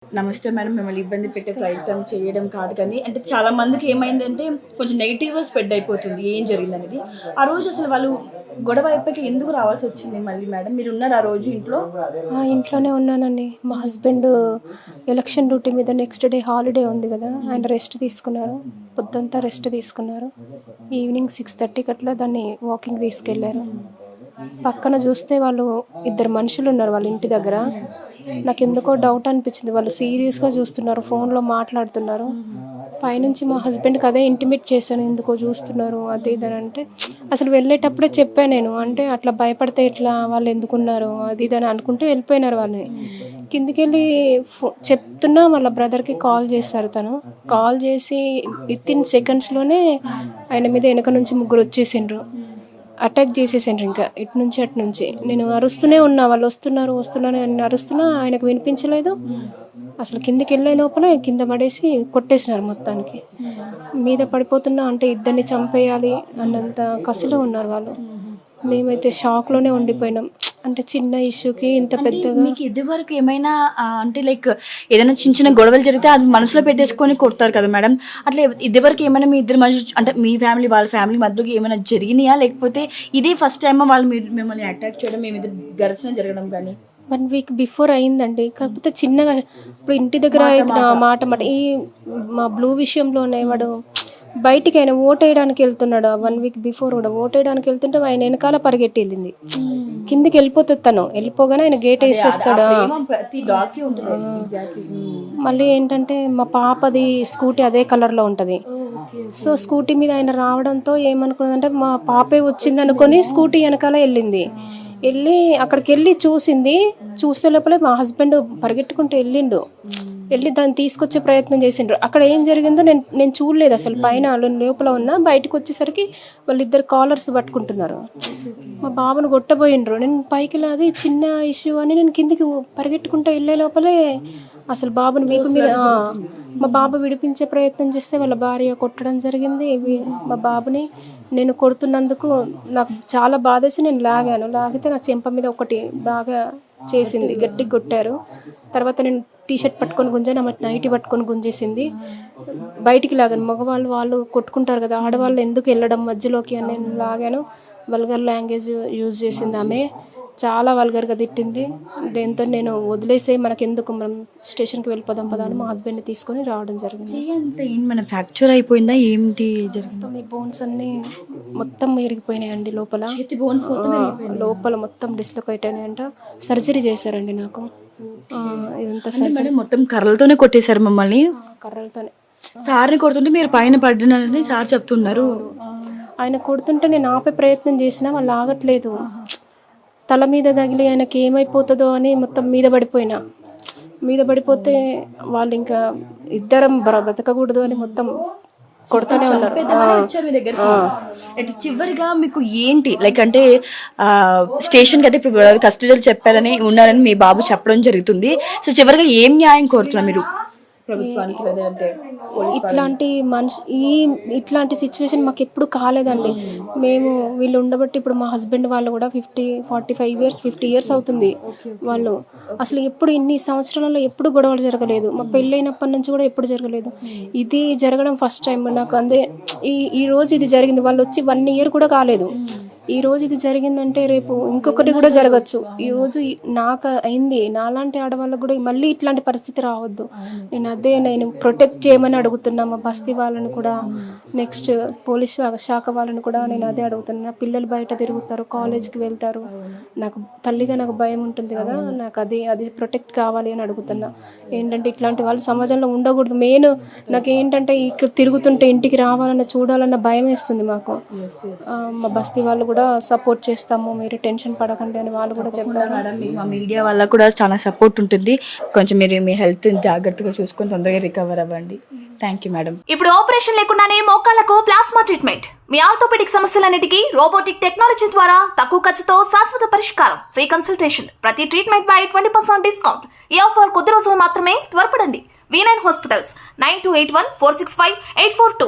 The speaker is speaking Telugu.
నమస్తే మేడం, మిమ్మల్ని ఇబ్బంది పెట్టే ప్రయత్నం చేయడం కాదు, కానీ అంటే చాలా మందికి ఏమైందంటే కొంచెం నెగిటివ్ స్ప్రెడ్ అయిపోతుంది ఏం జరిగిందనేది. ఆ రోజు అసలు వాళ్ళు గొడవ అయిపోయి ఎందుకు రావాల్సి వచ్చింది మళ్ళీ మేడం? మీరు ఉన్నారు ఆ రోజు ఇంట్లో? ఇంట్లోనే ఉన్నానండి. మా హస్బెండ్ ఎలక్షన్ డ్యూటీ మీద నెక్స్ట్ డే హాలిడే ఉంది కదా, ఆయన రెస్ట్ తీసుకున్నారు. పొద్దంతా రెస్ట్ తీసుకున్నారు. ఈవినింగ్ 6:30కి అట్లా దాన్ని వాకింగ్ తీసుకెళ్లారు. పక్కన చూస్తే వాళ్ళు ఇద్దరు మనుషులు ఉన్నారు వాళ్ళ ఇంటి దగ్గర. నాకు ఎందుకో డౌట్ అనిపించింది. వాళ్ళు సీరియస్గా చూస్తున్నారు, ఫోన్లో మాట్లాడుతున్నారు. పైనుంచి మా హస్బెండ్కి అదే ఇంటిమేట్ చేశాను, ఎందుకో చూస్తున్నారు అది ఇది అని. అంటే అసలు వెళ్ళేటప్పుడే చెప్పాను నేను, అంటే అట్లా భయపడితే ఎట్లా, వాళ్ళు ఎందుకున్నారు అది ఇది అని అనుకుంటూ వెళ్ళిపోయినారు. వాళ్ళని కిందికి వెళ్ళి చెప్తున్నా వాళ్ళ బ్రదర్కి కాల్ చేశారు. తను కాల్ చేసి వితిన్ సెకండ్స్లోనే ఆయన మీద వెనక నుంచి ముగ్గురు వచ్చేసిండ్రు, అటాక్ చేసేసిండ్రు. ఇంకా ఇటు నుంచి అటు నుంచి నేను అరుస్తూనే ఉన్నా, వాళ్ళు వస్తున్నారు నేను అరుస్తున్నా, ఆయనకు వినిపించలేదు. అసలు కిందికి వెళ్ళే లోపల కింద పడేసి కొట్టేసినారు మొత్తానికి. మీద పడిపోతున్నా అంటే ఇద్దరిని చంపేయాలి అన్నంత కసిలో ఉన్నారు వాళ్ళు. మేమైతే షాక్లోనే ఉండిపోయినాం. అంటే చిన్న ఇష్యూకి ఇంత పెద్దగా. మీకు ఇదివరకు ఏమైనా అంటే లైక్ ఏదైనా చిన్న చిన్న గొడవలు జరిగితే అది మనసులో పెట్టేసుకొని కొడతారు కదా మేడం, అట్లా ఇదివరకు ఏమైనా మీ ఇద్దరు మధ్య అంటే మీ ఫ్యామిలీ వాళ్ళ ఫ్యామిలీ మధ్యకి ఏమైనా జరిగినాయా, లేకపోతే ఇదే ఫస్ట్ టైం వాళ్ళు మిమ్మల్ని అటాక్ చేయడం, మీ మీద ఘర్షణ జరగడం కానీ? 1 వీక్ బిఫోర్ అయిందండి. కాకపోతే చిన్నగా ఇప్పుడు ఇంటి దగ్గర మాట ఈ మా బ్లూ విషయంలోనే వాడు బయటికి ఆయన ఓట్ వేయడానికి వెళ్తున్నాడు. 1 వీక్ బిఫోర్ కూడా ఓట్ వేయడానికి వెళ్తుంటే ఆయన వెనకాల పరిగెట్టి వెళ్ళింది. కిందికి వెళ్ళిపోతుంది తను, వెళ్ళిపోగానే ఆయన గేట్ వేసేస్తాడా. మళ్ళీ ఏంటంటే మా పాపది స్కూటీ అదే కలర్లో ఉంటుంది. సో స్కూటీ మీద ఆయన రావడంతో ఏమనుకున్నదంటే మా పాపే వచ్చింది అనుకొని స్కూటీ వెనకాల వెళ్ళింది. వెళ్ళి అక్కడికి వెళ్ళి చూసింది. చూసే లోపలే మా హస్బెండ్ పరిగెట్టుకుంటూ వెళ్ళి దాన్ని తీసుకొచ్చే ప్రయత్నం చేసిండ్రు. అక్కడ ఏం జరిగిందో నేను చూడలేదు అసలు. పైన లోపల ఉన్నా, బయటకు వచ్చేసరికి వాళ్ళిద్దరు కాలర్స్ పట్టుకుంటున్నారు. మా బాబును కొట్టబోయిండ్రు. నేను పైకి లాది చిన్న ఇష్యూ అని నేను కిందికి పరిగెట్టుకుంటూ వెళ్ళే లోపలే అసలు బాబుని వీపు మీద మా బాబు విడిపించే ప్రయత్నం చేస్తే వాళ్ళ భార్య కొట్టడం జరిగింది. మా బాబుని నేను కొడుతున్నందుకు నాకు చాలా బాధేసి నేను లాగితే నా చెంప మీద ఒకటి బాగా చేసింది, గట్టిగా కొట్టారు. తర్వాత నేను టీషర్ట్ పట్టుకొని గుంజాను, ఆమె నైటీ పట్టుకొని గుంజేసింది. బయటికి లాగాను. మగవాళ్ళు కొట్టుకుంటారు కదా, ఆడవాళ్ళు ఎందుకు వెళ్ళడం మధ్యలోకి అని నేను లాగాను. వల్గర్ లాంగ్వేజ్ యూజ్ చేసింది ఆమె, చాలా వల్గర్గా తిట్టింది. దీంతో నేను వదిలేసే మనకెందుకు, మనం స్టేషన్కి వెళ్ళిపోదాం పదా అని మా హస్బెండ్ని తీసుకొని రావడం జరిగింది. అంటే మన ఫ్రాక్చర్ అయిపోయిందా ఏంటి జరిగింది? మీ బోన్స్ అన్నీ మొత్తం ఇరిగిపోయినాయండి. లోపల మొత్తం డిస్లొకేట్ అయినాయంట. సర్జరీ చేశారండి నాకు. ఇదంతా సర్జరీ. మొత్తం కర్రలతోనే కొట్టేశారు మమ్మల్ని? కర్రలతోనే. సార్ని కొడుతుంటే మీరు పైన పడినారని సార్ చెప్తున్నారు. ఆయన కొడుతుంటే నేను ఆపే ప్రయత్నం చేసినా వాళ్ళు ఆగట్లేదు. తల మీద తగిలి ఆయనకి ఏమైపోతుందో అని మొత్తం మీద పడిపోతే వాళ్ళు ఇంకా ఇద్దరం బతకకూడదు అని మొత్తం కొడుతూనే ఉన్నారు. చివరిగా మీకు ఏంటి లైక్ అంటే స్టేషన్కి అయితే ఇప్పుడు కస్టడీలో చెప్పారని ఉన్నారని మీ బాబు చెప్పడం జరుగుతుంది. సో చివరిగా ఏం న్యాయం కోరుతున్నారు మీరు ప్రభుత్వానికి? లేదంటే ఇట్లాంటి సిచ్యువేషన్ మాకు ఎప్పుడు కాలేదండి. మేము వీళ్ళు ఉండబట్టి ఇప్పుడు మా హస్బెండ్ వాళ్ళు కూడా 50 ఇయర్స్ అవుతుంది. వాళ్ళు అసలు ఎప్పుడు ఇన్ని సంవత్సరాలలో ఎప్పుడు గొడవలు జరగలేదు. మా పెళ్ళైనప్పటి నుంచి కూడా ఎప్పుడు జరగలేదు. ఇది జరగడం ఫస్ట్ టైం నాకు. అందే ఈ రోజు ఇది జరిగింది. వాళ్ళు వచ్చి 1 ఇయర్ కూడా కాలేదు. ఈ రోజు ఇది జరిగిందంటే రేపు ఇంకొకటి కూడా జరగచ్చు. ఈ రోజు నాకు అయింది, నాలాంటి ఆడవాళ్ళకు కూడా మళ్ళీ ఇట్లాంటి పరిస్థితి రావద్దు. నేను ప్రొటెక్ట్ చేయమని అడుగుతున్నా మా బస్తీ వాళ్ళని కూడా, నెక్స్ట్ పోలీస్ శాఖ వాళ్ళని కూడా నేను అదే అడుగుతున్నా. పిల్లలు బయట తిరుగుతారు, కాలేజ్కి వెళ్తారు, నాకు తల్లిగా నాకు భయం ఉంటుంది కదా, నాకు అది ప్రొటెక్ట్ కావాలి అని అడుగుతున్నా. ఏంటంటే ఇట్లాంటి వాళ్ళు సమాజంలో ఉండకూడదు. మెయిన్ నాకు ఏంటంటే ఇక్కడ తిరుగుతుంటే ఇంటికి రావాలన్న చూడాలన్న భయం వేస్తుంది మాకు. మా బస్తీ వాళ్ళు కూడా సపోర్ట్ చేస్తాము, మీరు టెన్షన్ పడకండి అని వాళ్ళు కూడా చెప్పారు. మా మీడియా వల్ల కూడా చాలా సపోర్ట్ ఉంటుంది. కొంచెం మీరు మీ హెల్త్ జాగ్రత్తగా చూసుకొని తొందరగా రికవర్ అవ్వండి. Thank you madam. ఇప్పుడు ఆపరేషన్ లేకుండానే మోకాళ్లకు ప్లాస్మా ట్రీట్మెంట్, మీ ఆర్థోపెడిక్ సమస్యలన్నిటికీ రోబోటిక్ టెక్నాలజీ ద్వారా తక్కువ ఖర్చుతో శాశ్వత పరిష్కారం, ఫ్రీ కన్సల్టేషన్, ప్రతి ట్రీట్మెంట్ పై 20% డిస్కౌంట్. ఈ ఆఫర్ కొద్ది రోజులు మాత్రమే, త్వరపడండి. V9 hospitals 9281465842.